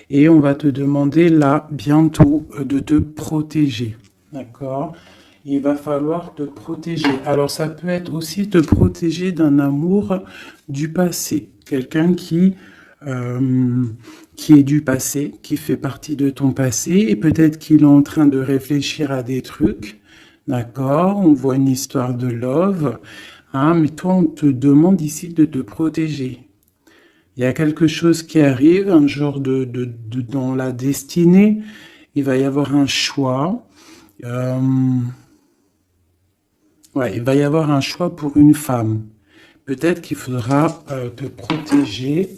Et on va te demander là, bientôt, de te protéger. D'accord? Il va falloir te protéger. Alors, ça peut être aussi te protéger d'un amour du passé. Quelqu'un qui est du passé, qui fait partie de ton passé, et peut-être qu'il est en train de réfléchir à des trucs. D'accord? On voit une histoire de love. Hein, mais toi, on te demande ici de te protéger. Il y a quelque chose qui arrive, un genre dans la destinée. Il va y avoir un choix. Euh, ouais, il va y avoir un choix pour une femme. Peut-être qu'il faudra te protéger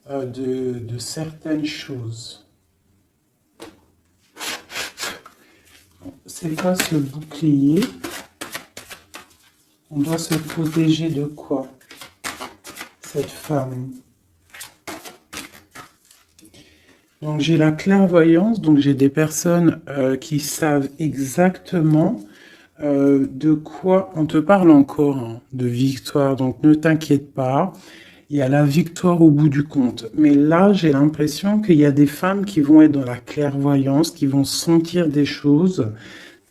de certaines choses. C'est quoi ce bouclier? On doit se protéger de quoi, cette femme? Donc j'ai la clairvoyance, donc j'ai des personnes qui savent exactement de quoi on te parle encore, hein, de victoire. Donc ne t'inquiète pas, il y a la victoire au bout du compte. Mais là, j'ai l'impression qu'il y a des femmes qui vont être dans la clairvoyance, qui vont sentir des choses,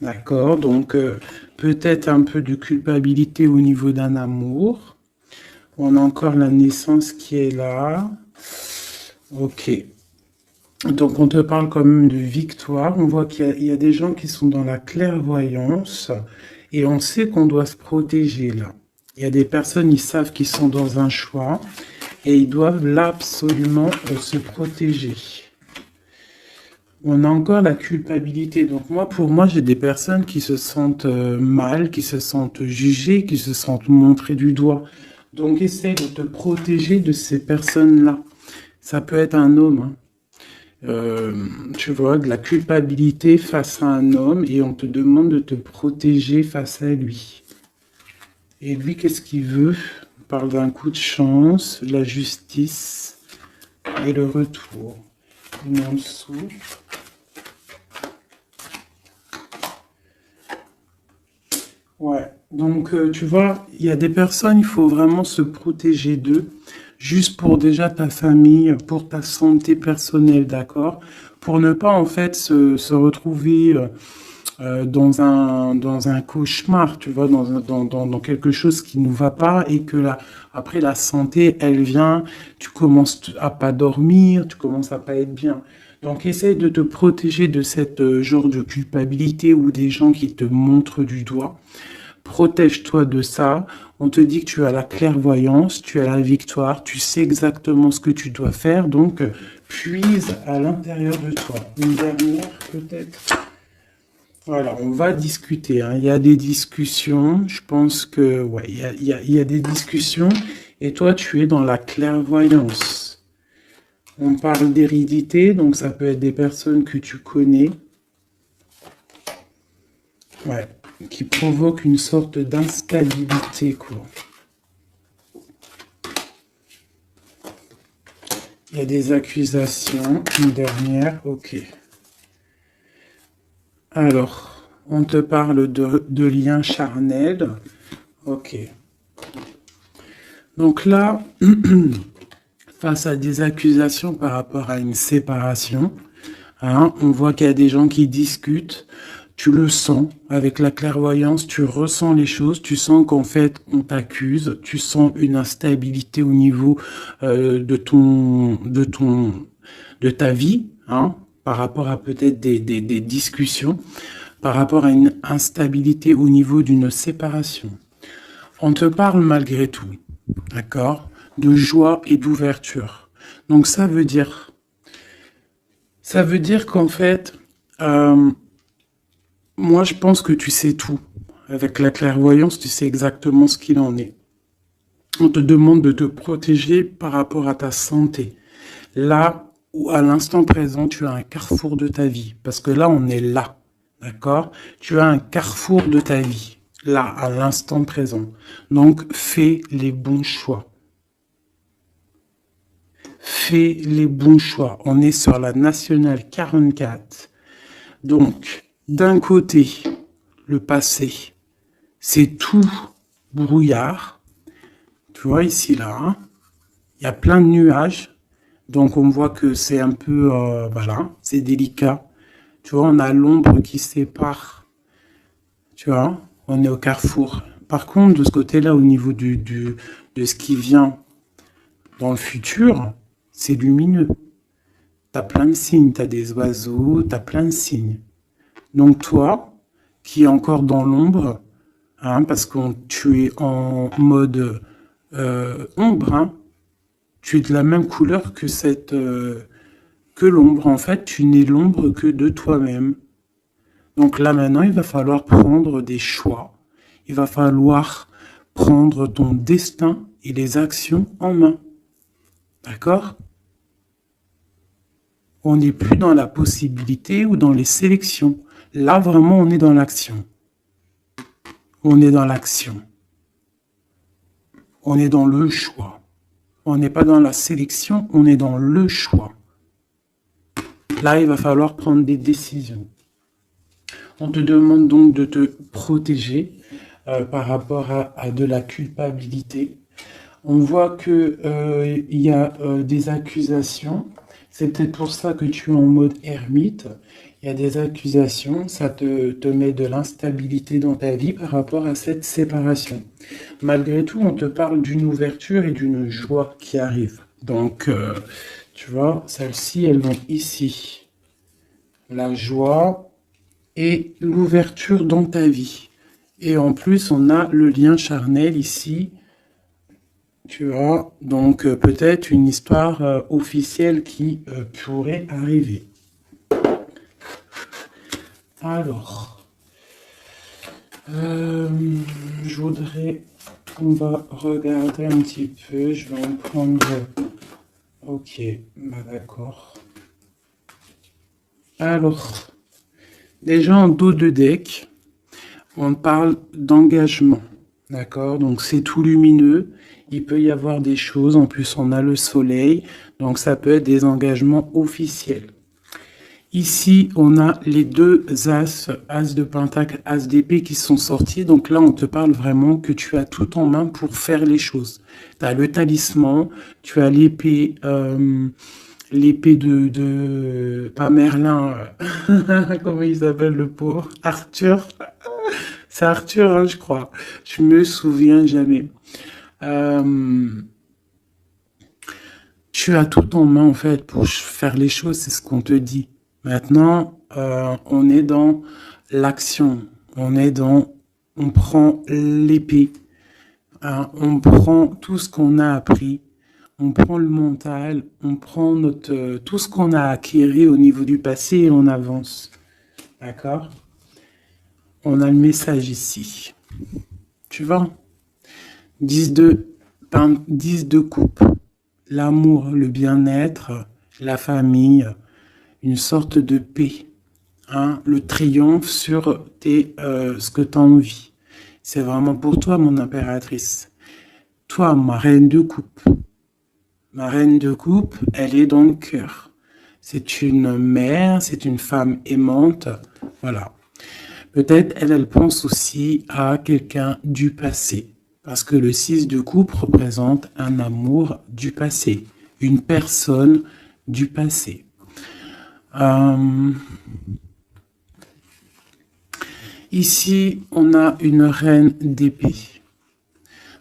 d'accord? Donc peut-être un peu de culpabilité au niveau d'un amour. On a encore la naissance qui est là. Ok. Donc, on te parle quand même de victoire. On voit qu'il y a des gens qui sont dans la clairvoyance et on sait qu'on doit se protéger là. Il y a des personnes, ils savent qu'ils sont dans un choix et ils doivent là absolument se protéger. On a encore la culpabilité. Donc, pour moi, j'ai des personnes qui se sentent mal, qui se sentent jugées, qui se sentent montrées du doigt. Donc, essaye de te protéger de ces personnes-là. Ça peut être un homme, hein. Tu vois, de la culpabilité face à un homme et on te demande de te protéger face à lui. Et lui, qu'est-ce qu'il veut? On parle d'un coup de chance, la justice et le retour. Une en dessous. Ouais, donc tu vois, il y a des personnes, il faut vraiment se protéger d'eux, juste pour déjà ta famille, pour ta santé personnelle, d'accord? Pour ne pas en fait se retrouver dans un cauchemar, tu vois, dans quelque chose qui ne va pas et que là, après la santé, elle vient, tu commences à pas dormir, tu commences à pas être bien. Donc, essaye de te protéger de cette genre de culpabilité ou des gens qui te montrent du doigt. Protège-toi de ça. On te dit que tu as la clairvoyance, tu as la victoire, tu sais exactement ce que tu dois faire. Donc, puise à l'intérieur de toi. Une dernière, peut-être. Voilà, on va discuter, hein. Il y a des discussions. Je pense que, ouais, il y a des discussions. Et toi, tu es dans la clairvoyance. On parle d'hérédité, donc ça peut être des personnes que tu connais. Ouais, qui provoquent une sorte d'instabilité, quoi. Il y a des accusations. Une dernière, ok. Alors, on te parle de liens charnels. Ok. Donc là, face à des accusations par rapport à une séparation, hein, on voit qu'il y a des gens qui discutent. Tu le sens avec la clairvoyance, tu ressens les choses, tu sens qu'en fait on t'accuse, tu sens une instabilité au niveau de ta vie, hein, par rapport à peut-être des discussions, par rapport à une instabilité au niveau d'une séparation. On te parle malgré tout, d'accord, de joie et d'ouverture. Donc ça veut dire qu'en fait, moi je pense que tu sais tout. Avec la clairvoyance, tu sais exactement ce qu'il en est. On te demande de te protéger par rapport à ta santé. Là où à l'instant présent, tu as un carrefour de ta vie. Parce que là, on est là. D'accord? Tu as un carrefour de ta vie. Là, à l'instant présent. Donc, fais les bons choix. Fais les bons choix. On est sur la nationale 44. Donc, d'un côté, le passé, c'est tout brouillard. Tu vois ici, là, hein, il y a plein de nuages. Donc on voit que c'est un peu, voilà, c'est délicat. Tu vois, on a l'ombre qui sépare, tu vois, on est au carrefour. Par contre, de ce côté-là, au niveau de ce qui vient dans le futur, c'est lumineux. T'as plein de signes, t'as des oiseaux, t'as plein de signes. Donc toi, qui es encore dans l'ombre, hein, parce que tu es en mode ombre, hein, tu es de la même couleur que que l'ombre. En fait, tu n'es l'ombre que de toi-même. Donc là maintenant, il va falloir prendre des choix. Il va falloir prendre ton destin et les actions en main. D'accord? On n'est plus dans la possibilité ou dans les sélections. Là, vraiment, on est dans l'action. On est dans l'action. On est dans le choix. On n'est pas dans la sélection, on est dans le choix. Là, il va falloir prendre des décisions. On te demande donc de te protéger par rapport à de la culpabilité. On voit que il y a des accusations. C'est peut-être pour ça que tu es en mode ermite. Il y a des accusations, ça te met de l'instabilité dans ta vie par rapport à cette séparation. Malgré tout, on te parle d'une ouverture et d'une joie qui arrive. Donc, tu vois, celles-ci, elles vont ici. La joie et l'ouverture dans ta vie. Et en plus, on a le lien charnel ici. Tu vois, donc peut-être une histoire officielle qui pourrait arriver. Alors, je voudrais, on va regarder un petit peu, je vais en prendre, ok, bah d'accord. Alors, déjà en dos de deck, on parle d'engagement, d'accord? Donc c'est tout lumineux, il peut y avoir des choses, en plus on a le soleil, donc ça peut être des engagements officiels. Ici, on a les deux as, as de pentacle, as d'épée qui sont sortis. Donc là, on te parle vraiment que tu as tout en main pour faire les choses. Tu as le talisman, tu as l'épée, l'épée pas Merlin, comment il s'appelle le pauvre? Arthur. C'est Arthur, hein, je crois. Je me souviens jamais. Tu as tout en main, en fait, pour faire les choses, c'est ce qu'on te dit. Maintenant, on est dans l'action. On prend l'épée. Hein, on prend tout ce qu'on a appris. On prend le mental. On prend tout ce qu'on a acquis au niveau du passé et on avance. D'accord? On a le message ici. Tu vois? 10 de coupe. L'amour, le bien-être, la famille, une sorte de paix, hein, le triomphe sur ce que tu as envie. C'est vraiment pour toi, mon impératrice. Toi, ma reine de coupe. Ma reine de coupe, elle est dans le cœur. C'est une mère, c'est une femme aimante. Voilà. Peut-être elle pense aussi à quelqu'un du passé. Parce que le 6 de coupe représente un amour du passé. Une personne du passé. Ici, on a une reine d'épée.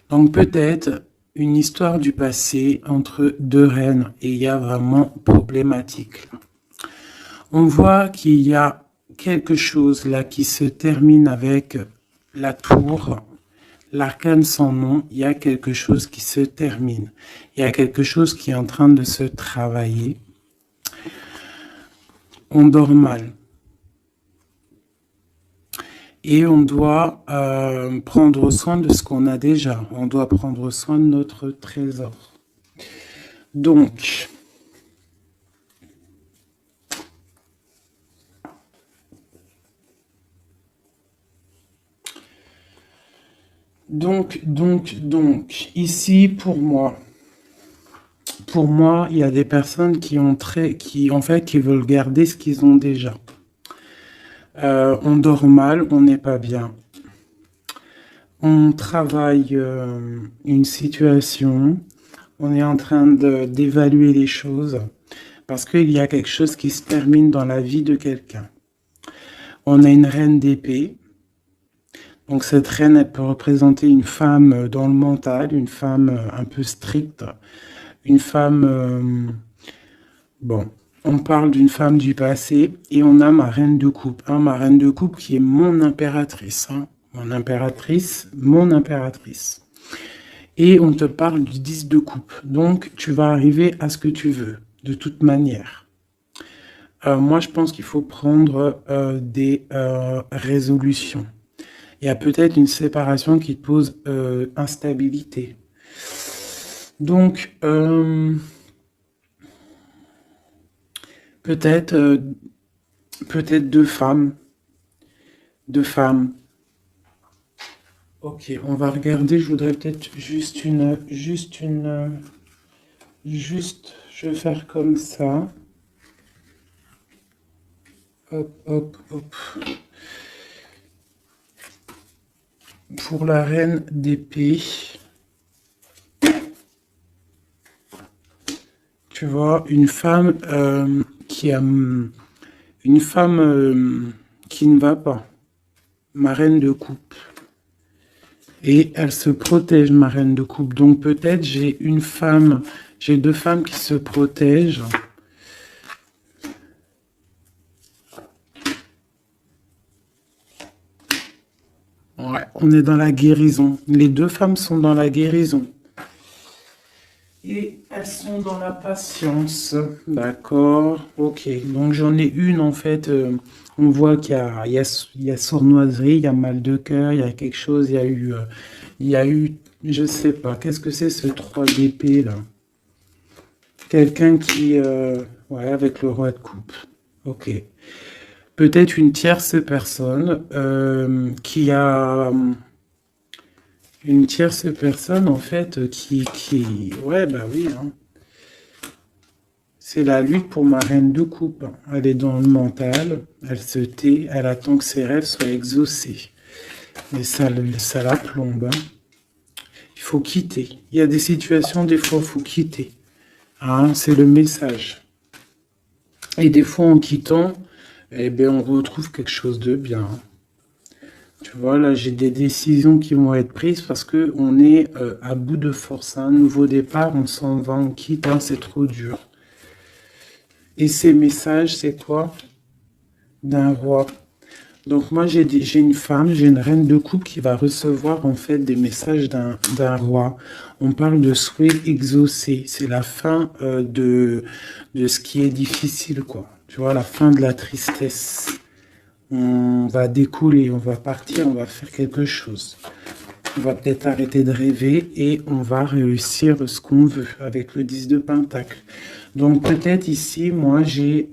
Donc peut-être une histoire du passé entre deux reines et il y a vraiment problématique. On voit qu'il y a quelque chose là qui se termine avec la tour, l'arcane sans nom, il y a quelque chose qui se termine. Il y a quelque chose qui est en train de se travailler. On dort mal. Et on doit prendre soin de ce qu'on a déjà. On doit prendre soin de notre trésor. Donc, ici pour moi, il y a des personnes qui veulent garder ce qu'ils ont déjà. On dort mal, on n'est pas bien. On travaille une situation, On est en train d'évaluer les choses parce qu'il y a quelque chose qui se termine dans la vie de quelqu'un. On a une reine d'épée. Donc cette reine, elle peut représenter une femme dans le mental, une femme un peu stricte, une femme... bon, on parle d'une femme du passé et on a ma reine de coupe. Hein, ma reine de coupe qui est mon impératrice. Hein, mon impératrice, mon impératrice. Et on te parle du 10 de coupe. Donc tu vas arriver à ce que tu veux, de toute manière. Moi, je pense qu'il faut prendre des résolutions. Il y a peut-être une séparation qui te pose instabilité. Donc, peut-être deux femmes. Deux femmes. Ok, on va regarder. Je voudrais peut-être je vais faire comme ça. Hop, hop, hop. Pour la reine d'épée, tu vois, une femme qui ne va pas, ma reine de coupe. Et elle se protège, ma reine de coupe. Donc peut-être j'ai deux femmes qui se protègent. Ouais, on est dans la guérison. Les deux femmes sont dans la guérison. Et elles sont dans la patience. D'accord. Ok. Donc j'en ai une en fait. On voit qu'il y a sournoiserie, il y a mal de cœur, il y a quelque chose, il y a eu, je sais pas. Qu'est-ce que c'est ce 3 d'épée là? Quelqu'un qui, ouais, avec le roi de coupe. Ok. Peut-être une tierce personne qui a une tierce personne en fait qui ouais bah oui hein. C'est la lutte pour ma reine de coupe. Elle est dans le mental, elle se tait, elle attend que ses rêves soient exaucés. Mais ça la plombe. Hein. Il faut quitter. Il y a des situations, des fois, il faut quitter. Hein, c'est le message. Et des fois, en quittant, eh bien, on retrouve quelque chose de bien. Tu vois, là, j'ai des décisions qui vont être prises parce qu'on est à bout de force. Un nouveau départ, on s'en va, on quitte, hein, c'est trop dur. Et ces messages, c'est quoi? D'un roi. Donc moi, j'ai une femme, j'ai une reine de coupe qui va recevoir en fait des messages d'un roi. On parle de souhait exaucé. C'est la fin de ce qui est difficile, quoi. Tu vois, la fin de la tristesse. On va découler, on va partir, on va faire quelque chose. On va peut-être arrêter de rêver et on va réussir ce qu'on veut avec le 10 de Pentacle. Donc peut-être ici, moi, j'ai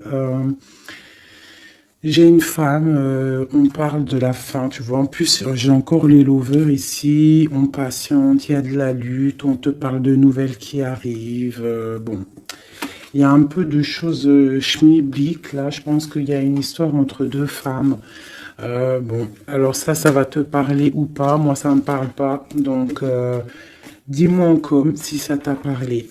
une femme, on parle de la fin, tu vois. En plus, j'ai encore les lovers ici, on patiente, il y a de la lutte, on te parle de nouvelles qui arrivent. Bon, il y a un peu de choses schmilblick, là. Je pense qu'il y a une histoire entre deux femmes. Bon, alors ça va te parler ou pas. Moi, ça ne me parle pas. Donc, dis-moi en com si ça t'a parlé.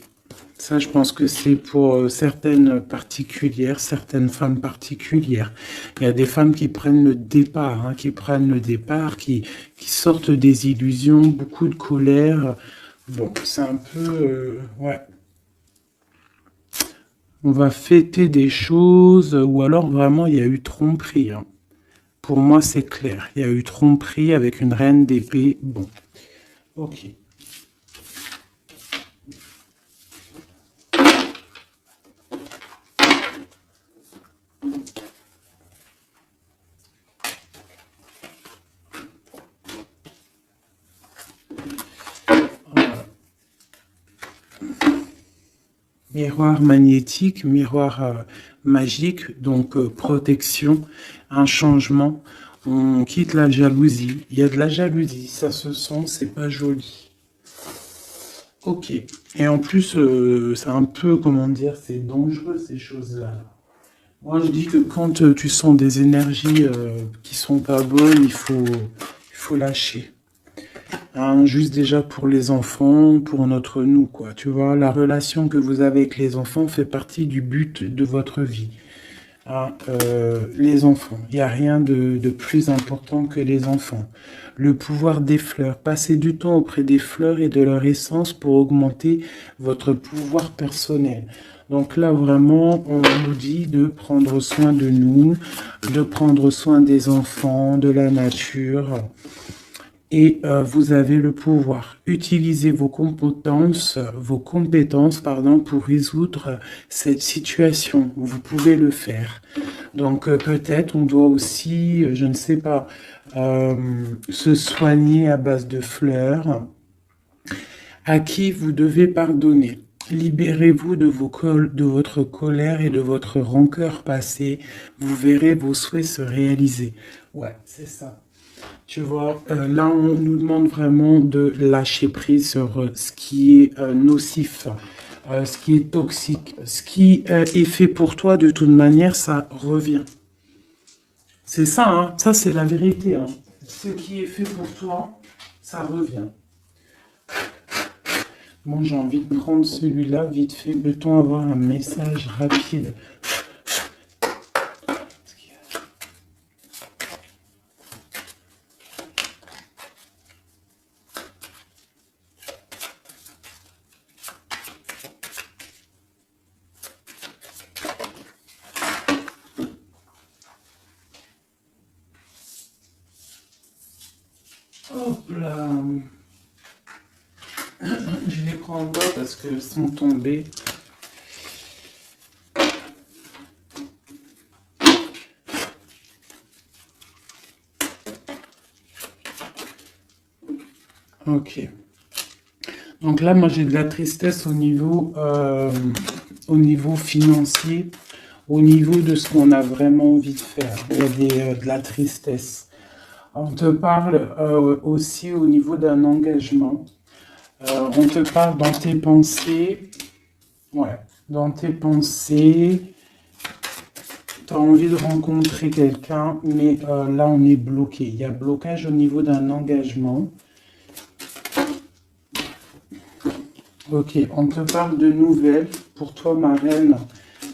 Ça, je pense que c'est pour certaines particulières, certaines femmes particulières. Il y a des femmes qui prennent le départ, hein, qui sortent des illusions, beaucoup de colère. Bon, c'est un peu... ouais. On va fêter des choses, ou alors vraiment, il y a eu tromperie. Hein. Pour moi, c'est clair. Il y a eu tromperie avec une reine d'épée. Bon, ok. Miroir magnétique, miroir magique, donc protection, un changement. On quitte la jalousie. Il y a de la jalousie, ça se sent, c'est pas joli. Ok. Et en plus, c'est un peu, comment dire, c'est dangereux ces choses-là. Moi, je dis que quand tu sens des énergies qui sont pas bonnes, il faut lâcher. hein, juste déjà pour les enfants, pour notre nous, quoi. Tu vois, la relation que vous avez avec les enfants fait partie du but de votre vie. Hein, les enfants, il n'y a rien de plus important que les enfants. Le pouvoir des fleurs, passez du temps auprès des fleurs et de leur essence pour augmenter votre pouvoir personnel. Donc là, vraiment, on nous dit de prendre soin de nous, de prendre soin des enfants, de la nature. Et vous avez le pouvoir. Utilisez vos compétences, pardon, pour résoudre cette situation. Vous pouvez le faire. Donc peut-être on doit aussi, je ne sais pas, euh, se soigner à base de fleurs. À qui vous devez pardonner. Libérez-vous de votre colère et de votre rancœur passée. Vous verrez vos souhaits se réaliser. Ouais, c'est ça. Tu vois, là, on nous demande vraiment de lâcher prise sur ce qui est nocif, ce qui est toxique, ce qui est fait pour toi, de toute manière, ça revient. C'est ça, hein, ça c'est la vérité. Hein. Ce qui est fait pour toi, ça revient. Bon, j'ai envie de prendre celui-là vite fait. Peut-on avoir un message rapide? Hop là. Je les prends en bas parce qu'elles sont tombées. Ok. Donc là, moi, j'ai de la tristesse au niveau financier, au niveau de ce qu'on a vraiment envie de faire. Il y a de la tristesse. On te parle aussi au niveau d'un engagement. On te parle dans tes pensées. Ouais, dans tes pensées. Tu as envie de rencontrer quelqu'un, mais là, on est bloqué. Il y a blocage au niveau d'un engagement. Ok, on te parle de nouvelles pour toi, ma reine.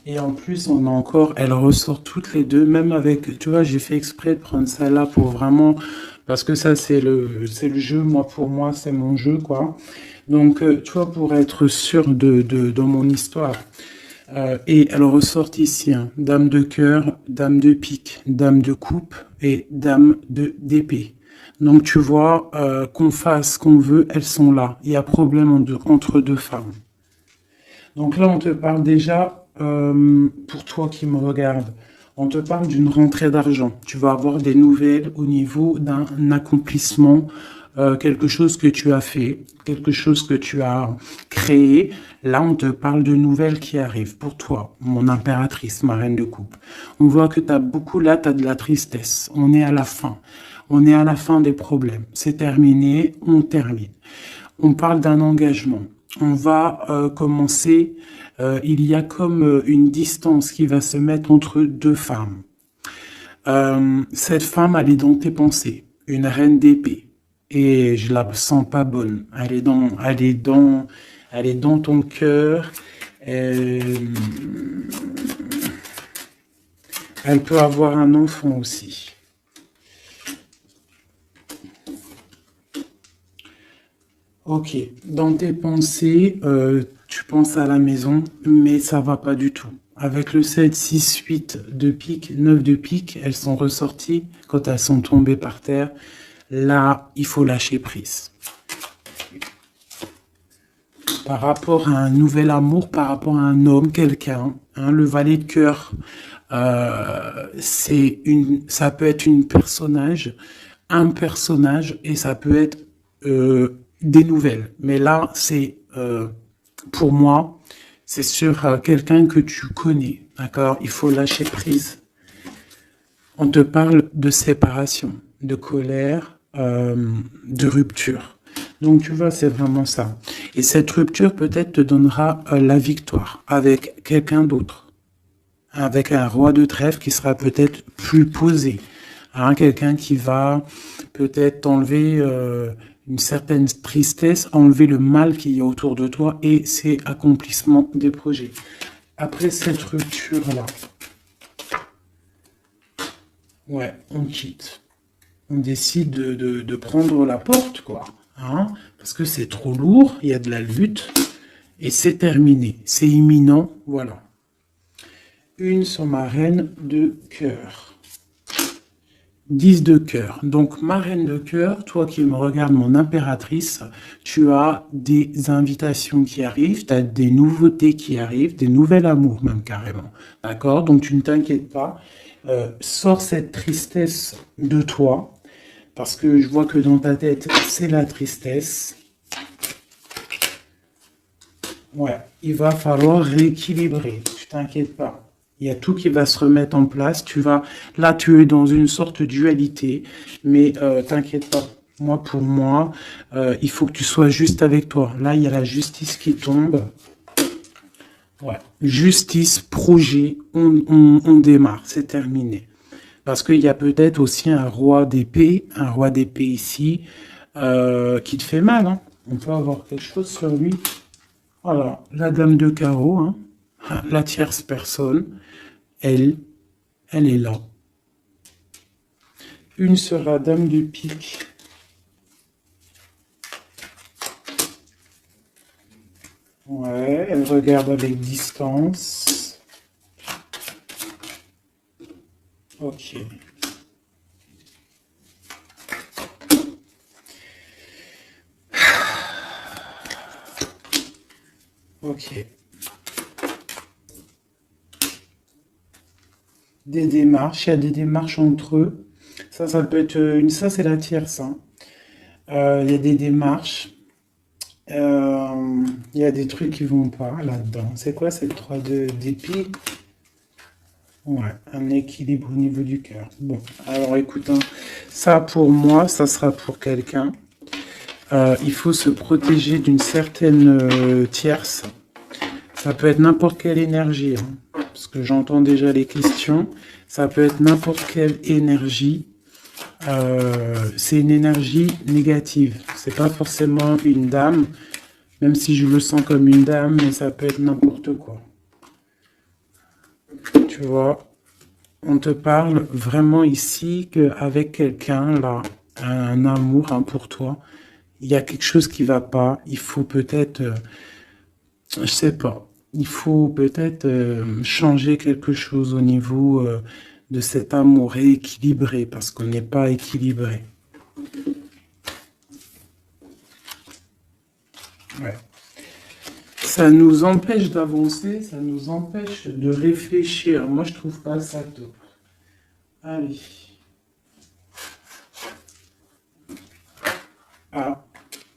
Et en plus, on a encore, elles ressortent toutes les deux, même avec, tu vois, j'ai fait exprès de prendre ça là pour vraiment, parce que ça, c'est le jeu, moi, pour moi, c'est mon jeu, quoi. Donc, tu vois, pour être sûr dans mon histoire. Et elles ressortent ici, hein. Dame de cœur, dame de pique, dame de coupe et dame d'épée. Donc tu vois, qu'on fasse ce qu'on veut, elles sont là. Il y a problème entre deux femmes. Donc là, on te parle déjà, pour toi qui me regarde, on te parle d'une rentrée d'argent. Tu vas avoir des nouvelles au niveau d'un accomplissement, quelque chose que tu as fait, quelque chose que tu as créé. Là, on te parle de nouvelles qui arrivent pour toi, mon impératrice, ma reine de coupe. On voit que tu as beaucoup là, tu as de la tristesse. On est à la fin. On est à la fin des problèmes. C'est terminé, on termine. On parle d'un engagement. On va commencer, il y a comme une distance qui va se mettre entre deux femmes. Cette femme, elle est dans tes pensées, une reine d'épée. Et je la sens pas bonne. Elle est dans ton cœur. Elle peut avoir un enfant aussi. Ok, dans tes pensées, tu penses à la maison, mais ça va pas du tout. Avec le 7, 6, 8 de pique, 9 de pique, elles sont ressorties quand elles sont tombées par terre. Là, il faut lâcher prise. Par rapport à un nouvel amour, par rapport à un homme, quelqu'un, hein, le valet de cœur, ça peut être un personnage, et ça peut être des nouvelles. Mais là, c'est pour moi, c'est sur quelqu'un que tu connais, d'accord? Il faut lâcher prise. On te parle de séparation, de colère, de rupture. Donc tu vois, c'est vraiment ça. Et cette rupture peut-être te donnera la victoire avec quelqu'un d'autre, avec un roi de trèfle qui sera peut-être plus posé, hein, quelqu'un qui va peut-être t'enlever une certaine tristesse, enlever le mal qu'il y a autour de toi et c'est accomplissement des projets. Après cette rupture-là, ouais, on quitte. On décide de prendre la porte, quoi. Hein, parce que c'est trop lourd, il y a de la lutte et c'est terminé. C'est imminent, voilà. Une sur ma reine de cœur. 10 de cœur. Donc, ma reine de cœur, toi qui me regardes, mon impératrice, tu as des invitations qui arrivent, tu as des nouveautés qui arrivent, des nouveaux amours même carrément. D'accord? Donc, tu ne t'inquiètes pas. Sors cette tristesse de toi, parce que je vois que dans ta tête, c'est la tristesse. Ouais, il va falloir rééquilibrer, tu t'inquiètes pas. Il y a tout qui va se remettre en place. Là, tu es dans une sorte de dualité, mais t'inquiète pas. Moi, pour moi, il faut que tu sois juste avec toi. Là, il y a la justice qui tombe. Ouais. Justice, projet, on démarre, c'est terminé. Parce qu'il y a peut-être aussi un roi d'épée ici, qui te fait mal. Hein. On peut avoir quelque chose sur lui. Voilà, la dame de carreau, hein. La tierce personne, elle est là. Une sera dame de pique. Ouais, elle regarde avec distance. Ok. Ok. Des démarches, il y a des démarches entre eux. Ça peut être ça c'est la tierce. Hein. Il y a des démarches. Il y a des trucs qui vont pas là-dedans. C'est quoi cette 3 d'épée? Ouais, un équilibre au niveau du cœur. Bon, alors écoute, hein, ça pour moi, ça sera pour quelqu'un. Il faut se protéger d'une certaine tierce. Ça peut être n'importe quelle énergie, hein, parce que j'entends déjà les questions. Ça peut être n'importe quelle énergie. C'est une énergie négative. C'est pas forcément une dame, même si je le sens comme une dame, mais ça peut être n'importe quoi. Tu vois, on te parle vraiment ici qu'avec quelqu'un, là, un amour hein, pour toi, il y a quelque chose qui va pas. Il faut peut-être, je sais pas, il faut peut-être changer quelque chose au niveau de cet amour rééquilibré, parce qu'on n'est pas équilibré. Ouais. Ça nous empêche d'avancer, ça nous empêche de réfléchir. Moi, je trouve pas ça top. Allez. Ah,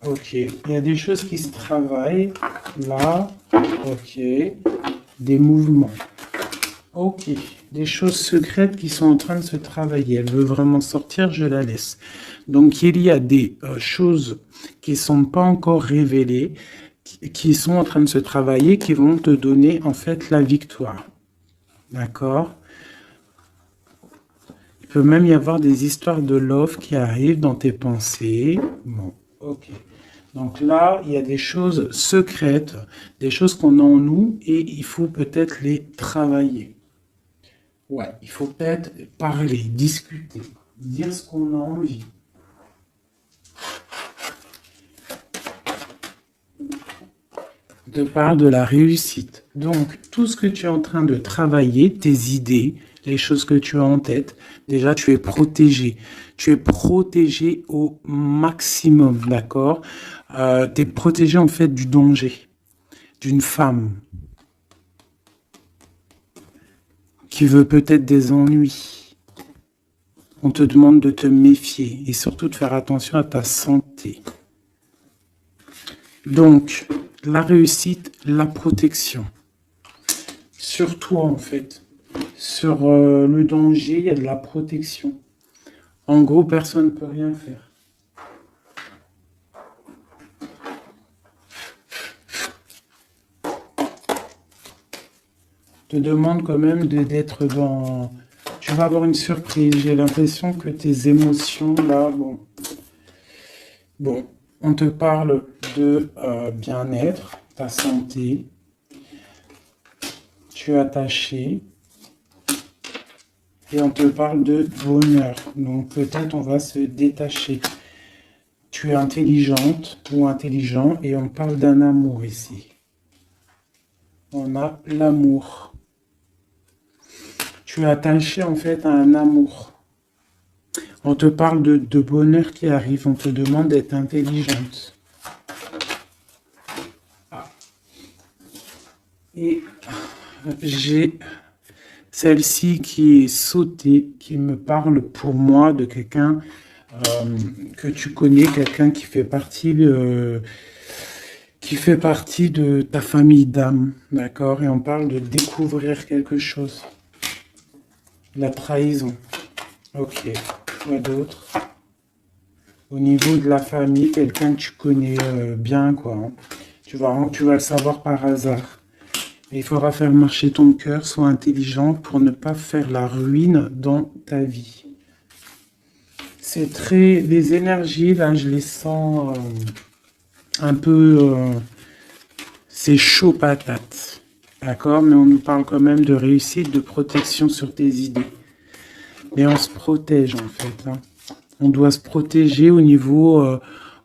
ok. Il y a des choses qui se travaillent. Là, ok. Des mouvements. Ok. Des choses secrètes qui sont en train de se travailler. Elle veut vraiment sortir, je la laisse. Donc, il y a des choses qui ne sont pas encore révélées, qui sont en train de se travailler, qui vont te donner en fait la victoire. D'accord? Il peut même y avoir des histoires de love qui arrivent dans tes pensées. Bon, ok. Donc là, il y a des choses secrètes, des choses qu'on a en nous et il faut peut-être les travailler. Ouais, il faut peut-être parler, discuter, dire ce qu'on a envie. Te parle de la réussite. Donc, tout ce que tu es en train de travailler, tes idées, les choses que tu as en tête, déjà, tu es protégé. Tu es protégé au maximum, d'accord? Tu es protégé, en fait, du danger d'une femme qui veut peut-être des ennuis. On te demande de te méfier et surtout de faire attention à ta santé. Donc, la réussite, la protection. Sur toi, en fait. Sur le danger, il y a de la protection. En gros, personne ne peut rien faire. Je te demande quand même d'être dans... Tu vas avoir une surprise. J'ai l'impression que tes émotions, là, bon... On te parle de bien-être, ta santé, tu es attaché, et on te parle de bonheur. Donc peut-être on va se détacher. Tu es intelligente ou intelligent, et on parle d'un amour ici. On a l'amour. Tu es attaché en fait à un amour. On te parle de bonheur qui arrive, on te demande d'être intelligente. Et j'ai celle-ci qui est sautée, qui me parle pour moi de quelqu'un que tu connais, quelqu'un qui fait partie de ta famille d'âme, d'accord? Et on parle de découvrir quelque chose. La trahison. Ok. Quoi d'autre? Au niveau de la famille, quelqu'un que tu connais bien, quoi. Hein. Tu vas le savoir par hasard. Il faudra faire marcher ton cœur, sois intelligent pour ne pas faire la ruine dans ta vie. C'est très... Les énergies, là, je les sens un peu... c'est chaud patate. D'accord? Mais on nous parle quand même de réussite, de protection sur tes idées. Mais on se protège, en fait. Hein. On doit se protéger au niveau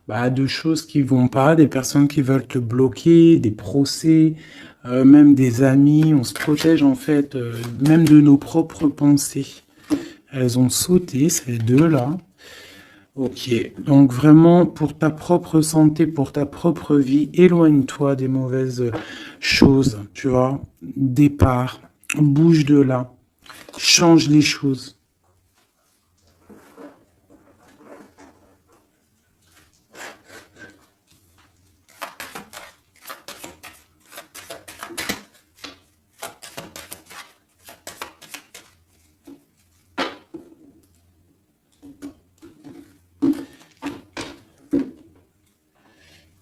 de choses qui vont pas, des personnes qui veulent te bloquer, des procès, même des amis. On se protège en fait, même de nos propres pensées. Elles ont sauté, ces deux-là. Ok, donc vraiment, pour ta propre santé, pour ta propre vie, éloigne-toi des mauvaises choses, tu vois. Départ, bouge de là, change les choses.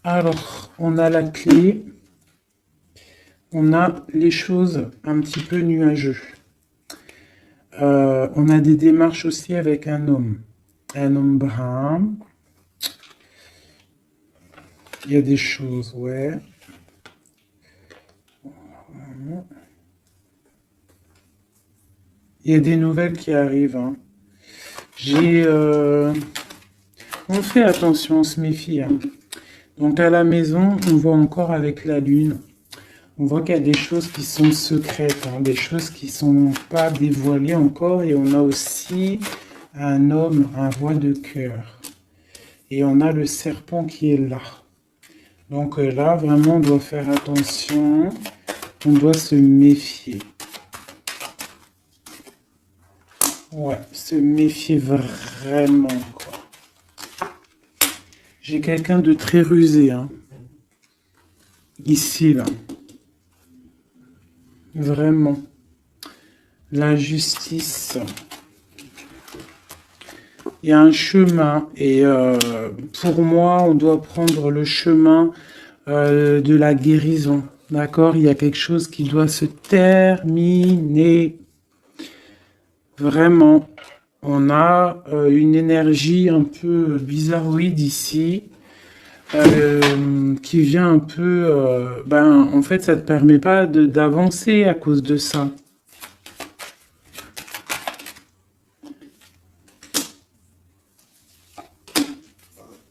Alors, on a la clé, on a les choses un petit peu nuageux. On a des démarches aussi avec un homme brun. Il y a des choses, ouais. Il y a des nouvelles qui arrivent. Hein. On fait attention, on se méfie. Hein. Donc à la maison, on voit encore avec la lune. On voit qu'il y a des choses qui sont secrètes, hein, des choses qui ne sont pas dévoilées encore. Et on a aussi un homme, un roi de cœur. Et on a le serpent qui est là. Donc là, vraiment, on doit faire attention. On doit se méfier. Ouais, se méfier vraiment, quoi. J'ai quelqu'un de très rusé, hein. Ici, là. Vraiment. La justice. Il y a un chemin et pour moi, on doit prendre le chemin de la guérison. D'accord? Il y a quelque chose qui doit se terminer. Vraiment. On a une énergie un peu bizarroïde ici. Qui vient un peu... en fait, ça ne te permet pas d'avancer à cause de ça.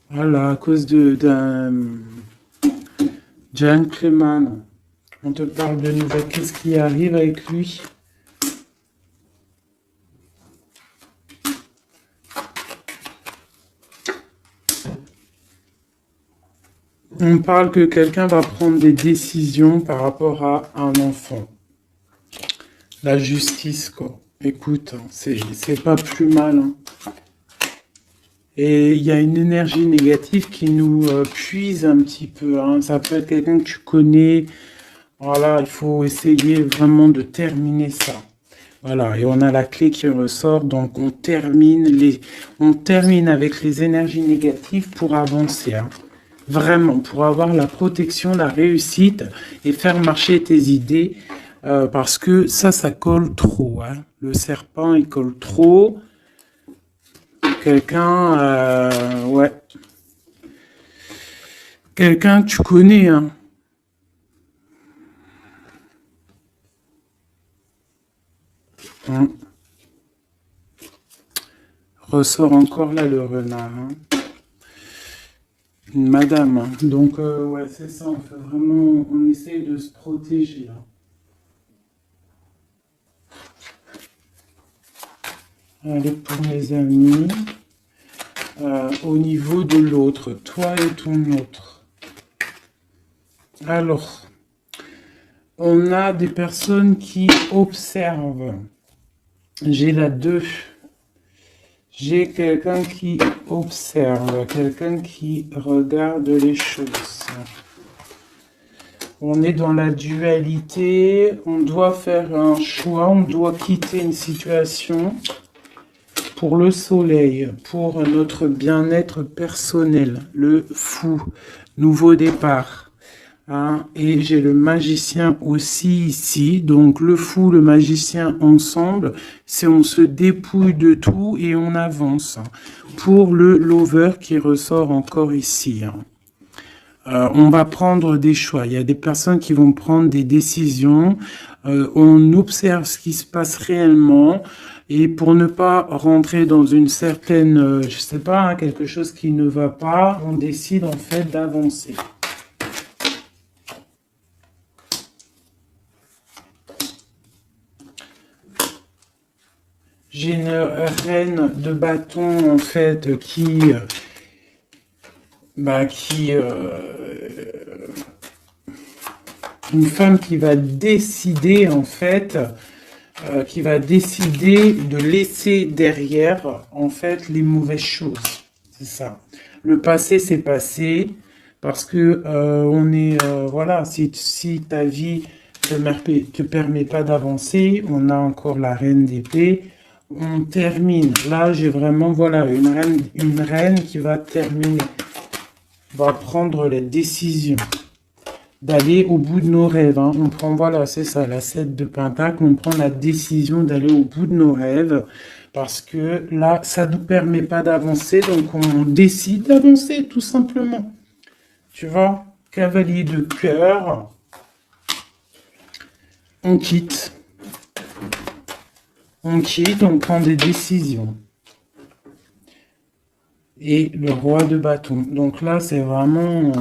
Voilà, à cause d'un gentleman. On te parle de nouvelles. Qu'est-ce qui arrive avec lui? On parle que quelqu'un va prendre des décisions par rapport à un enfant. La justice, quoi. Écoute, hein, c'est pas plus mal. Hein. Et il y a une énergie négative qui nous puise un petit peu. Hein. Ça peut être quelqu'un que tu connais. Voilà, il faut essayer vraiment de terminer ça. Voilà, et on a la clé qui ressort. Donc, on termine avec les énergies négatives pour avancer. Hein. Vraiment, pour avoir la protection, la réussite et faire marcher tes idées. Parce que ça colle trop. Hein. Le serpent, il colle trop. Quelqu'un, ouais. quelqu'un que tu connais, hein. Hein. Ressort encore là le renard, hein. Une madame, hein. Donc, ouais, c'est ça, on fait vraiment, on essaye de se protéger, hein. Allez, pour mes amis, au niveau de l'autre, toi et ton autre. Alors, on a des personnes qui observent. J'ai la 2. J'ai quelqu'un qui observe, quelqu'un qui regarde les choses. On est dans la dualité, on doit faire un choix, on doit quitter une situation pour le soleil, pour notre bien-être personnel, le fou, nouveau départ. Hein, et j'ai le magicien aussi ici, donc le fou, le magicien ensemble, c'est on se dépouille de tout et on avance. Pour le lover qui ressort encore ici, hein. On va prendre des choix. Il y a des personnes qui vont prendre des décisions. On observe ce qui se passe réellement. Et pour ne pas rentrer dans une certaine, je sais pas, hein, quelque chose qui ne va pas, on décide en fait d'avancer. J'ai une reine de bâton en fait qui une femme qui va décider en fait, qui va décider de laisser derrière en fait les mauvaises choses. C'est ça. Le passé c'est passé parce que on est voilà, si ta vie te permet pas d'avancer, on a encore la reine d'épée. On termine. Là, j'ai vraiment, voilà, une reine qui va terminer, va prendre les décisions d'aller au bout de nos rêves, hein. On prend, voilà, c'est ça, la 7 de Pentacle, on prend la décision d'aller au bout de nos rêves, parce que là, ça ne nous permet pas d'avancer, donc on décide d'avancer, tout simplement. Tu vois, cavalier de cœur, on quitte. On quitte, on prend des décisions. Et le roi de bâton. Donc là, c'est vraiment...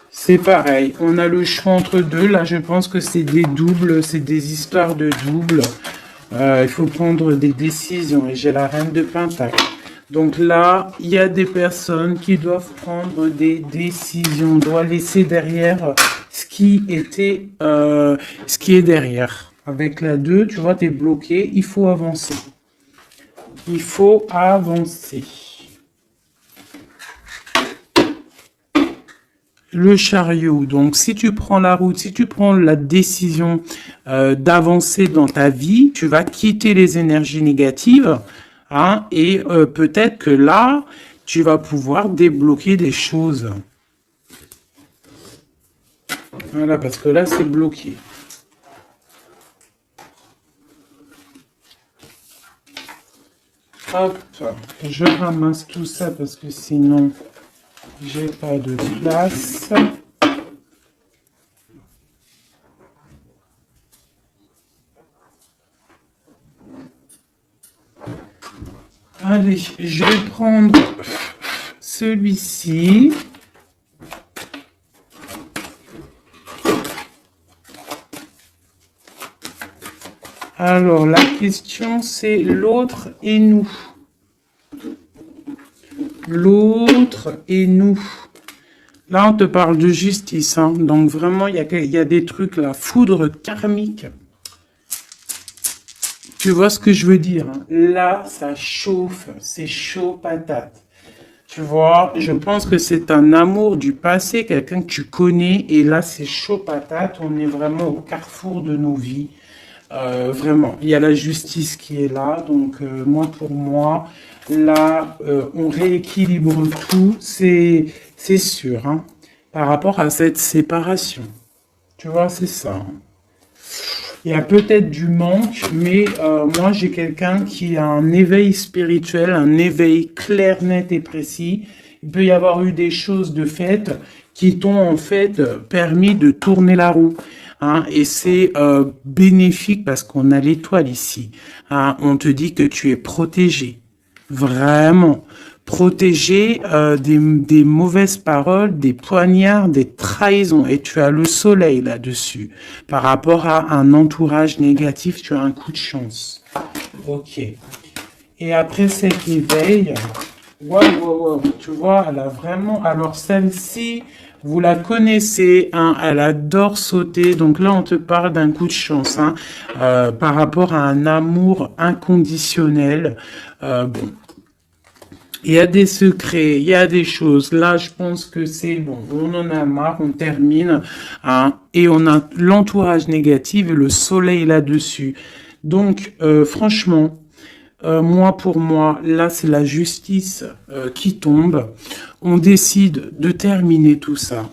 c'est pareil. On a le choix entre deux. Là, je pense que c'est des doubles. C'est des histoires de doubles. Il faut prendre des décisions. Et j'ai la reine de Pentacle. Donc là, il y a des personnes qui doivent prendre des décisions. On doit laisser derrière ce qui était... ce qui est derrière. Avec la 2, tu vois, tu es bloqué. Il faut avancer. Il faut avancer. Le chariot. Donc, si tu prends la route, si tu prends la décision d'avancer dans ta vie, tu vas quitter les énergies négatives. Hein, et peut-être que là, tu vas pouvoir débloquer des choses. Voilà, parce que là, c'est bloqué. Hop, je ramasse tout ça parce que sinon, j'ai pas de place. Allez, je vais prendre celui-ci. Alors, la question, c'est l'autre et nous. L'autre et nous. Là, on te parle de justice. Hein. Donc, vraiment, il y a des trucs, la foudre karmique. Tu vois ce que je veux dire, hein? Là, ça chauffe. C'est chaud patate. Tu vois, je pense que c'est un amour du passé, quelqu'un que tu connais. Et là, c'est chaud patate. On est vraiment au carrefour de nos vies. Vraiment, il y a la justice qui est là. Donc, moi, pour moi, là, on rééquilibre tout. C'est sûr, hein, par rapport à cette séparation. Tu vois, c'est ça. Hein. Il y a peut-être du manque, mais moi, j'ai quelqu'un qui a un éveil spirituel, un éveil clair, net et précis. Il peut y avoir eu des choses de fait qui t'ont en fait permis de tourner la roue. Hein, et c'est bénéfique parce qu'on a l'étoile ici. Hein, on te dit que tu es protégé. Vraiment. Protégé des mauvaises paroles, des poignards, des trahisons. Et tu as le soleil là-dessus. Par rapport à un entourage négatif, tu as un coup de chance. Ok. Et après cet éveil, wow, tu vois, elle a vraiment... Alors celle-ci, vous la connaissez, hein, elle adore sauter. Donc là, on te parle d'un coup de chance, hein, par rapport à un amour inconditionnel. Bon. Il y a des secrets, il y a des choses. Là, je pense que c'est bon. On en a marre, on termine. Hein, et on a l'entourage négatif et le soleil là-dessus. Donc, franchement, moi, pour moi, là, c'est la justice qui tombe. On décide de terminer tout ça.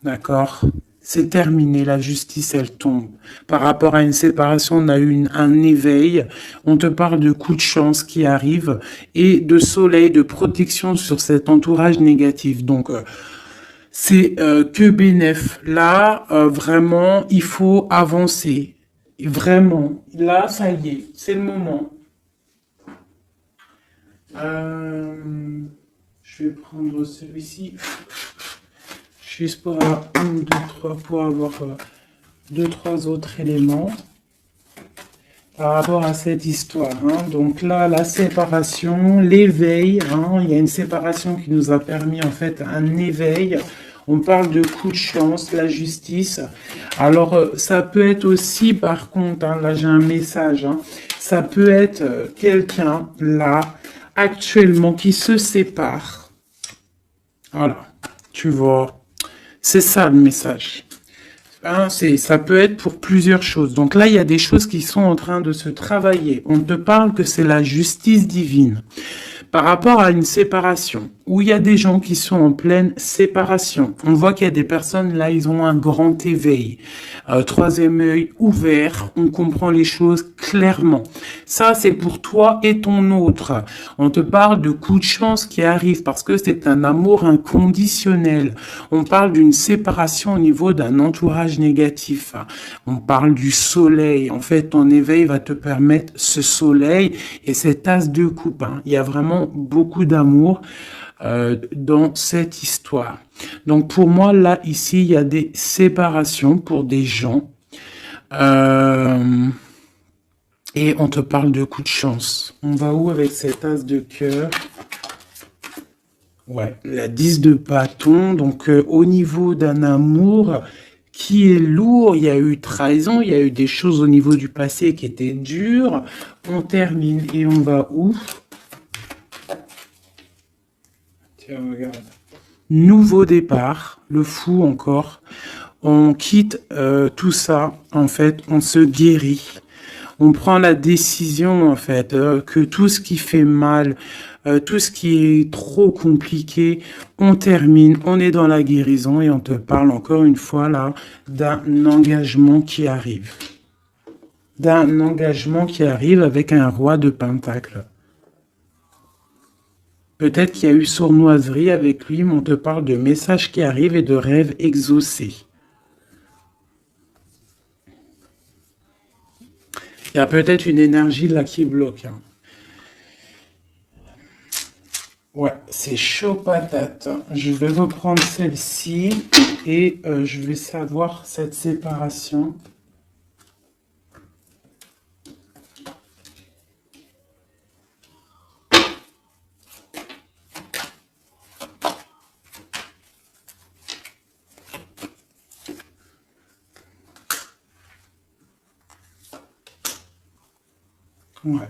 D'accord? C'est terminé, la justice, elle tombe. Par rapport à une séparation, on a eu un éveil. On te parle de coups de chance qui arrivent et de soleil, de protection sur cet entourage négatif. Donc, c'est que bénéf. Là, vraiment, il faut avancer. Vraiment. Là, ça y est, c'est le moment. Je vais prendre celui-ci. Juste pour avoir 1, 2, 3, pour avoir 2, 3 autres éléments par rapport à cette histoire. Hein. Donc là, la séparation, l'éveil, hein, il y a une séparation qui nous a permis en fait un éveil. On parle de coup de chance, la justice. Alors, ça peut être aussi, par contre, hein, là j'ai un message, hein, ça peut être quelqu'un, là, actuellement, qui se sépare. Voilà, tu vois. C'est ça le message. Hein, ça peut être pour plusieurs choses. Donc là, il y a des choses qui sont en train de se travailler. On te parle que c'est la justice divine. Par rapport à une séparation, où il y a des gens qui sont en pleine séparation. On voit qu'il y a des personnes, là, ils ont un grand éveil. Troisième œil ouvert, on comprend les choses clairement. Ça, c'est pour toi et ton autre. On te parle de coups de chance qui arrivent parce que c'est un amour inconditionnel. On parle d'une séparation au niveau d'un entourage négatif. On parle du soleil. En fait, ton éveil va te permettre ce soleil et cette as de coupe. Hein. Il y a vraiment beaucoup d'amour dans cette histoire. Donc pour moi, là, ici, il y a des séparations pour des gens. Et on te parle de coup de chance. On va où avec cette as de cœur? Ouais, la 10 de bâton. Donc au niveau d'un amour qui est lourd, il y a eu trahison, il y a eu des choses au niveau du passé qui étaient dures. On termine et on va où? Tiens, regarde. Nouveau départ, le fou encore. On quitte tout ça, en fait, on se guérit. On prend la décision, en fait, que tout ce qui fait mal, tout ce qui est trop compliqué, on termine, on est dans la guérison et on te parle encore une fois là d'un engagement qui arrive. D'un engagement qui arrive avec un roi de pentacle. Peut-être qu'il y a eu sournoiserie avec lui, mais on te parle de messages qui arrivent et de rêves exaucés. Il y a peut-être une énergie là qui bloque. Hein. Ouais, c'est chaud patate. Je vais reprendre celle-ci et je vais savoir cette séparation. Ouais.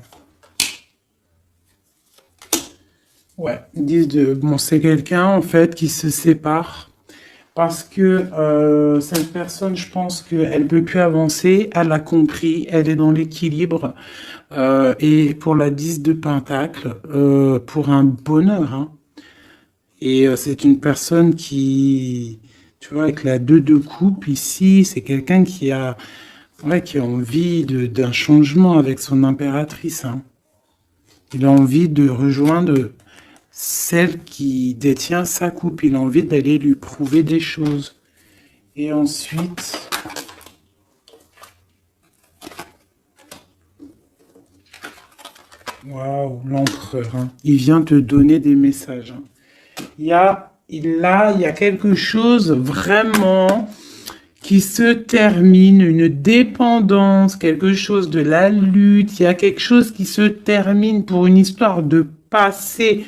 Ouais, ils disent bon, c'est quelqu'un en fait qui se sépare parce que cette personne, je pense qu'elle peut plus avancer, elle a compris, elle est dans l'équilibre et pour la 10 de pentacle, pour un bonheur. Hein. Et c'est une personne qui, tu vois, avec la 2 de coupe ici, c'est quelqu'un qui a, ouais, qui a envie d'un changement avec son impératrice. Hein. Il a envie de rejoindre celle qui détient sa coupe. Il a envie d'aller lui prouver des choses. Et ensuite, waouh, l'empereur, hein. Il vient te donner des messages, hein. Il y a quelque chose vraiment qui se termine, une dépendance, quelque chose de la lutte. Il y a quelque chose qui se termine pour une histoire de passé.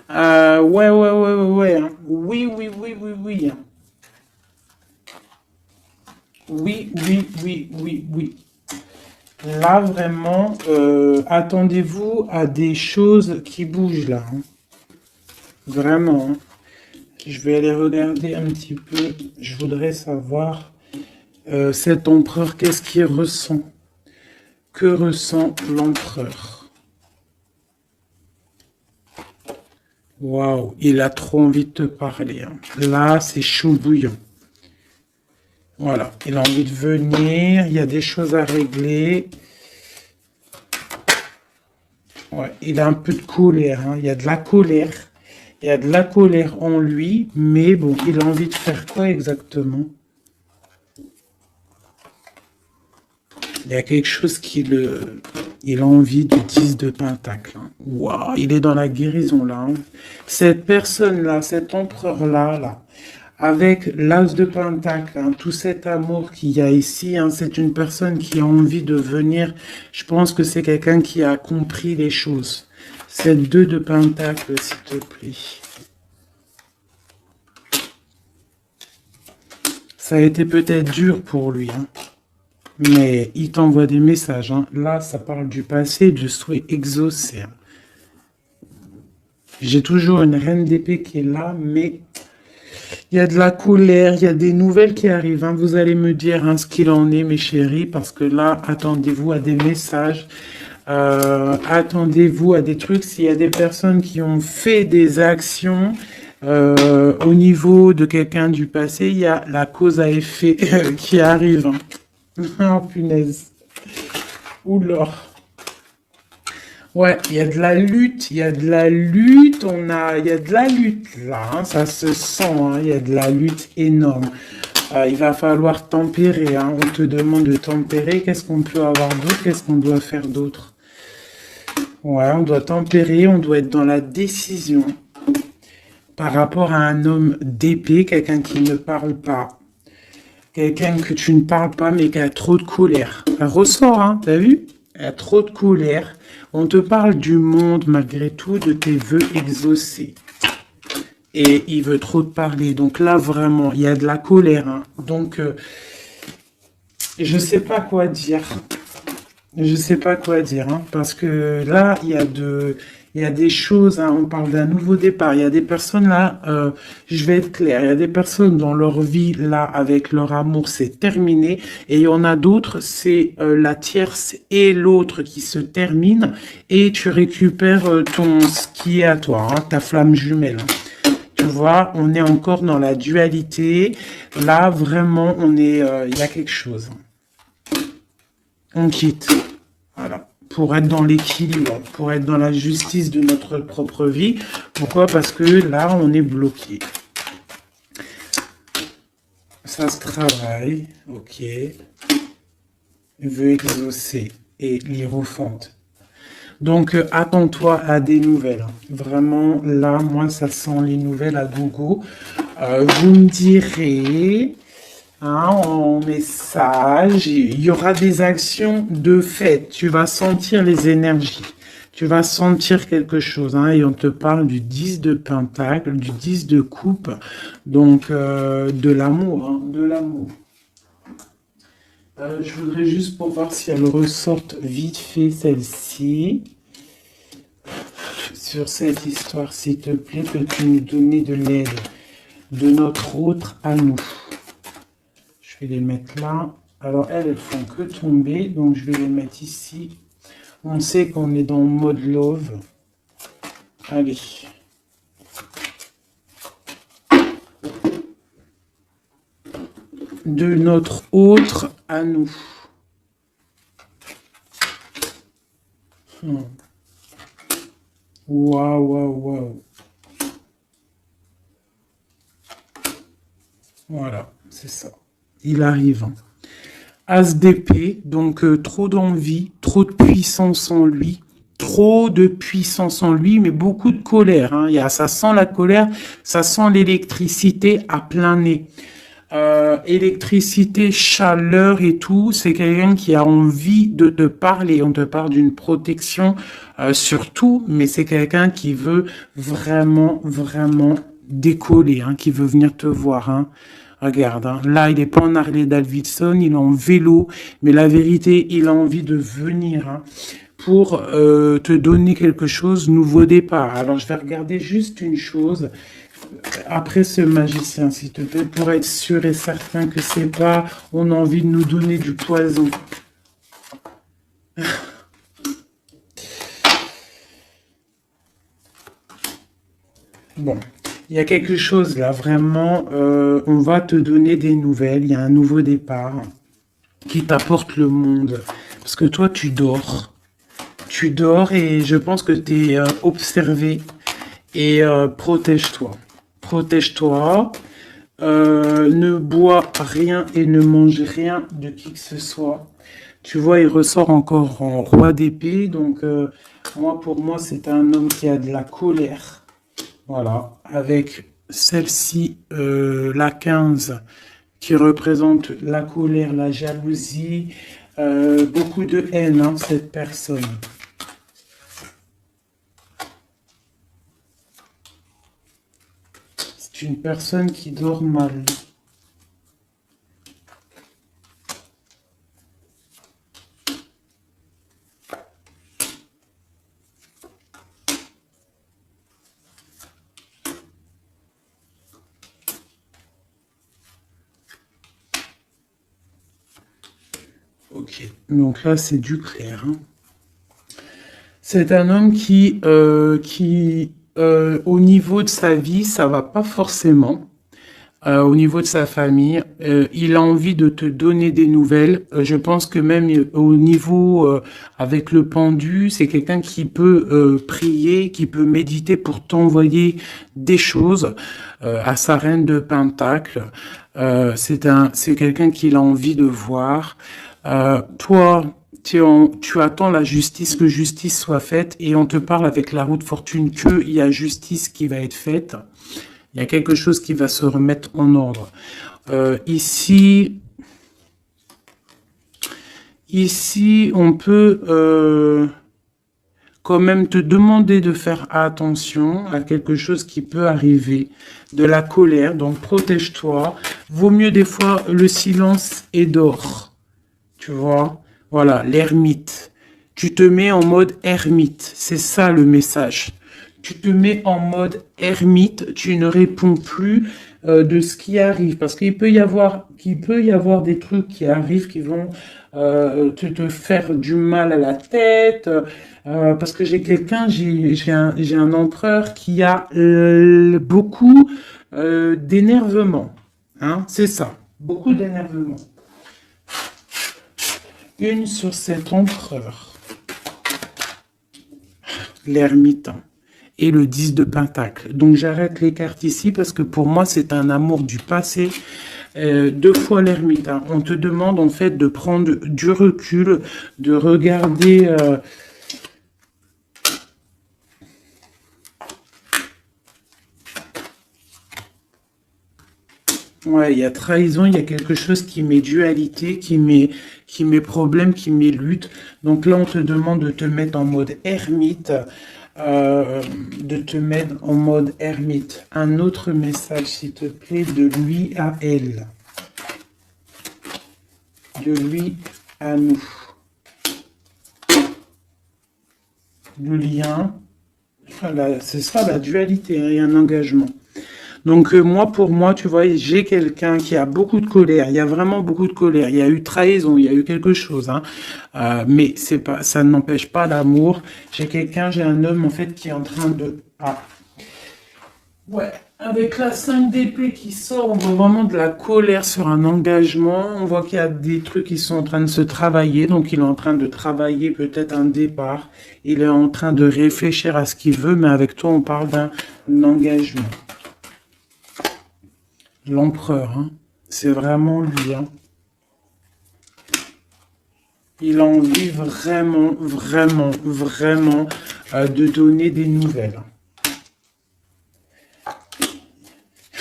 Ouais, hein. Oui, oui, oui, oui, oui, hein. Oui, oui, oui, oui, oui. Là, vraiment, attendez-vous à des choses qui bougent là, hein. Vraiment, hein. Je vais aller regarder un petit peu. Je voudrais savoir cet empereur, qu'est-ce qu'il ressent? Que ressent l'empereur? Waouh, il a trop envie de te parler, hein. Là, c'est chaud bouillant. Voilà, il a envie de venir, il y a des choses à régler. Ouais, il a un peu de colère, hein. Il y a de la colère. Il y a de la colère en lui, mais bon, il a envie de faire quoi exactement? Il y a quelque chose qui le... Il a envie du 10 de pentacle, hein. Waouh, il est dans la guérison là, hein. Cette personne-là, cet empereur-là, là, avec l'as de pentacle, hein, tout cet amour qu'il y a ici, hein, c'est une personne qui a envie de venir. Je pense que c'est quelqu'un qui a compris les choses. Cette 2 de pentacle, s'il te plaît. Ça a été peut-être dur pour lui, hein. Mais il t'envoie des messages, hein. Là, ça parle du passé, du souhait exaucé, hein. J'ai toujours une reine d'épée qui est là, mais il y a de la colère, il y a des nouvelles qui arrivent, hein. Vous allez me dire, hein, ce qu'il en est, mes chéris, parce que là, attendez-vous à des messages, attendez-vous à des trucs. S'il y a des personnes qui ont fait des actions au niveau de quelqu'un du passé, il y a la cause à effet qui arrive, hein. Oh, punaise. Oula. Ouais, il y a de la lutte, il y a de la lutte, il y a de la lutte là, hein, ça se sent, hein, il y a de la lutte énorme. Il va falloir tempérer, hein, on te demande de tempérer, qu'est-ce qu'on peut avoir d'autre, qu'est-ce qu'on doit faire d'autre? Ouais, on doit tempérer, on doit être dans la décision par rapport à un homme d'épée, quelqu'un qui ne parle pas. Quelqu'un que tu ne parles pas, mais qui a trop de colère. Elle ressort, hein, t'as vu? Elle a trop de colère. On te parle du monde, malgré tout, de tes vœux exaucés. Et il veut trop te parler. Donc là, vraiment, il y a de la colère, hein. Donc, je sais pas quoi dire. Je sais pas quoi dire, hein, parce que là, il y a des choses, hein, on parle d'un nouveau départ. Il y a des personnes là, je vais être clair, il y a des personnes dans leur vie là, avec leur amour, c'est terminé, et il y en a d'autres, c'est la tierce et l'autre qui se terminent, et tu récupères ce qui est à toi, hein, ta flamme jumelle, hein. Tu vois, on est encore dans la dualité. Là, vraiment, il y a quelque chose. On quitte. Voilà. Pour être dans l'équilibre, pour être dans la justice de notre propre vie. Pourquoi? Parce que là, on est bloqué. Ça se travaille. Ok. Veut exaucer et l'hiérophante. Donc, attends-toi à des nouvelles. Vraiment, là, moi, ça sent les nouvelles à gogo. Vous me direz... Hein, en message, il y aura des actions de fait. Tu vas sentir les énergies. Tu vas sentir quelque chose, hein, et on te parle du 10 de pentacle, du 10 de coupe, donc de l'amour, hein, de l'amour. Je voudrais juste pour voir si elle ressorte vite fait celle-ci. Sur cette histoire, s'il te plaît, peux-tu nous donner de l'aide de notre autre à nous? Je vais les mettre là. Alors, elles font que tomber. Donc, je vais les mettre ici. On sait qu'on est dans mode love. Allez. De notre autre à nous. Waouh, waouh, waouh. Voilà, c'est ça. Il arrive, hein. As d'épée, donc trop d'envie, trop de puissance en lui, trop de puissance en lui, mais beaucoup de colère, hein. Ça sent la colère, ça sent l'électricité à plein nez. Électricité, chaleur et tout, c'est quelqu'un qui a envie de te parler. On te parle d'une protection surtout, mais c'est quelqu'un qui veut vraiment, vraiment décoller, hein, qui veut venir te voir, hein. Regarde, hein, là, il est pas en Harley Davidson, il est en vélo, mais la vérité, il a envie de venir, hein, pour te donner quelque chose, nouveau départ. Alors, je vais regarder juste une chose après ce magicien, s'il te plaît, pour être sûr et certain que c'est pas, on a envie de nous donner du poison. Bon, il y a quelque chose là, vraiment, on va te donner des nouvelles, il y a un nouveau départ qui t'apporte le monde. Parce que toi, tu dors. Tu dors et je pense que tu es observé. Et protège-toi. Protège-toi. Ne bois rien et ne mange rien de qui que ce soit. Tu vois, il ressort encore en roi d'épée. Donc, moi, pour moi, c'est un homme qui a de la colère. Voilà. Avec celle-ci, la 15, qui représente la colère, la jalousie, beaucoup de haine, hein, cette personne. C'est une personne qui dort mal. Ok, donc là c'est du clair, hein. C'est un homme qui au niveau de sa vie, ça va pas forcément. Au niveau de sa famille, il a envie de te donner des nouvelles. Je pense que même au niveau avec le pendu, c'est quelqu'un qui peut prier, qui peut méditer pour t'envoyer des choses à sa reine de Pentacle. C'est quelqu'un qu'il a envie de voir. Toi, tu attends la justice, que justice soit faite, et on te parle avec la roue de fortune qu'il y a justice qui va être faite. Il y a quelque chose qui va se remettre en ordre. Ici, on peut quand même te demander de faire attention à quelque chose qui peut arriver, de la colère, donc protège-toi. Vaut mieux des fois le silence et d'or. Tu vois, voilà, l'ermite. Tu te mets en mode ermite. C'est ça le message. Tu te mets en mode ermite. Tu ne réponds plus de ce qui arrive. Parce qu'il peut y avoir des trucs qui arrivent qui vont te faire du mal à la tête. Parce que j'ai un empereur qui a beaucoup d'énervement. Hein, c'est ça. Beaucoup d'énervement. Une sur cet empereur, l'ermitain, et le 10 de Pentacle. Donc j'arrête les cartes ici parce que pour moi c'est un amour du passé. Deux fois l'ermitain. On te demande en fait de prendre du recul, de regarder... Ouais, il y a trahison, il y a quelque chose qui met dualité, qui met problème, qui met lutte. Donc là, on te demande de te mettre en mode ermite, de te mettre en mode ermite. Un autre message, s'il te plaît, de lui à elle. De lui à nous. Le lien, voilà, ce sera la dualité, hein, et un engagement. Donc moi, pour moi, tu vois, j'ai quelqu'un qui a beaucoup de colère. Il y a vraiment beaucoup de colère. Il y a eu trahison, il y a eu quelque chose, hein. Mais c'est pas, ça n'empêche pas l'amour. J'ai un homme en fait qui est en train de... Ah. Ouais, avec la 5 d'épée qui sort, on voit vraiment de la colère sur un engagement. On voit qu'il y a des trucs qui sont en train de se travailler. Donc il est en train de travailler peut-être un départ. Il est en train de réfléchir à ce qu'il veut, mais avec toi, on parle d'un engagement. L'empereur, hein. C'est vraiment lui, hein. Il a envie vraiment, vraiment, vraiment de donner des nouvelles.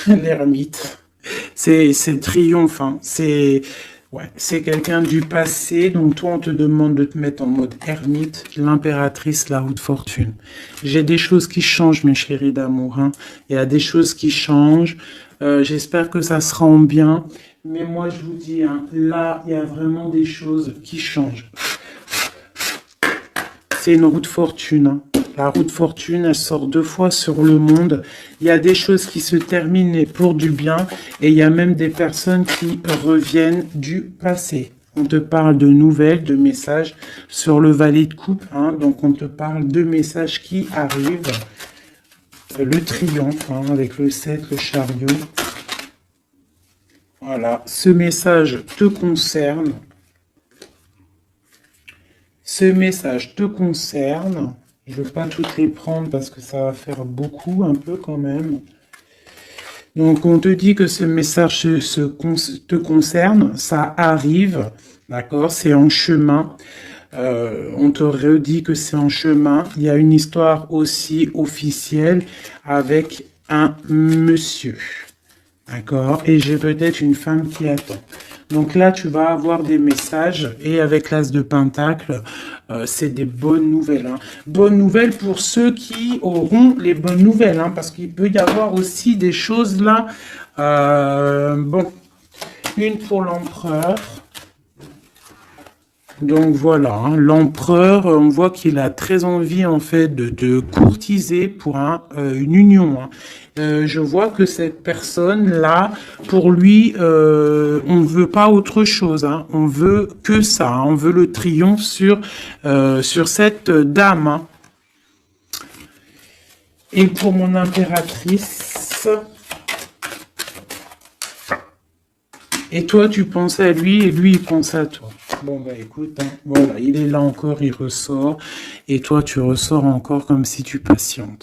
L'ermite. C'est le triomphe, hein. C'est quelqu'un du passé, donc toi on te demande de te mettre en mode ermite, l'impératrice, la roue de fortune. J'ai des choses qui changent, mes chéris d'amour, hein. Il y a des choses qui changent. J'espère que ça sera en bien. Mais moi je vous dis, hein, là il y a vraiment des choses qui changent. C'est une roue de fortune, hein. La roue de fortune, elle sort 2 fois sur le monde. Il y a des choses qui se terminent pour du bien et il y a même des personnes qui reviennent du passé. On te parle de nouvelles, de messages sur le valet de coupe, hein. Donc on te parle de messages qui arrivent. Le triomphe, hein, avec le 7, le chariot. Voilà, ce message te concerne. Ce message te concerne. Je ne veux pas toutes les prendre parce que ça va faire beaucoup, un peu quand même. Donc, on te dit que ce message te concerne, ça arrive, d'accord, c'est en chemin. On te redit que c'est en chemin. Il y a une histoire aussi officielle avec un monsieur, d'accord, et j'ai peut-être une femme qui attend. Donc là, tu vas avoir des messages et avec l'As de Pentacle, c'est des bonnes nouvelles, hein. Bonnes nouvelles pour ceux qui auront les bonnes nouvelles, hein, parce qu'il peut y avoir aussi des choses là. Bon, une pour l'empereur. Donc voilà, hein, l'empereur, on voit qu'il a très envie en fait de courtiser pour une union, hein. Je vois que cette personne-là, pour lui, on veut pas autre chose, hein. On veut que ça, hein. On veut le triomphe sur cette dame, hein. Et pour mon impératrice... Et toi, tu penses à lui et lui, il pense à toi. Bon, bah écoute, hein, voilà, il est là encore, il ressort. Et toi, tu ressors encore comme si tu patientes.